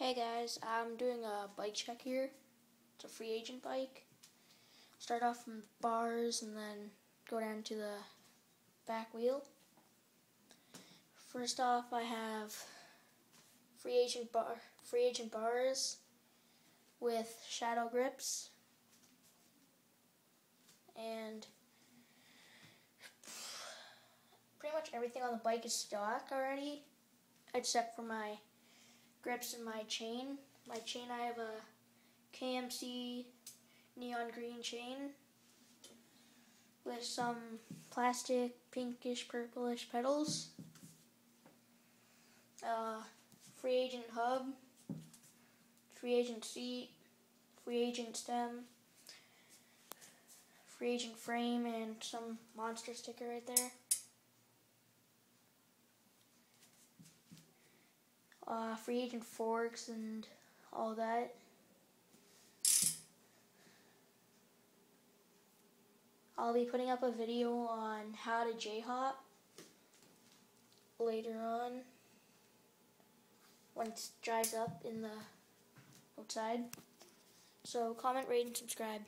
Hey guys, I'm doing a bike check here. It's a Freeagent bike. Start off from the bars and then go down to the back wheel. First off, I have Freeagent bars with shadow grips, and pretty much everything on the bike is stock already, except for my grips and my chain. My chain, I have a KMC neon green chain with some plastic pinkish purplish pedals. Freeagent hub, Freeagent seat, Freeagent stem, Freeagent frame, and some monster sticker right there. Freeagent forks and all that. I'll be putting up a video on how to J-hop later on when it dries up in the outside. So comment, rate, and subscribe.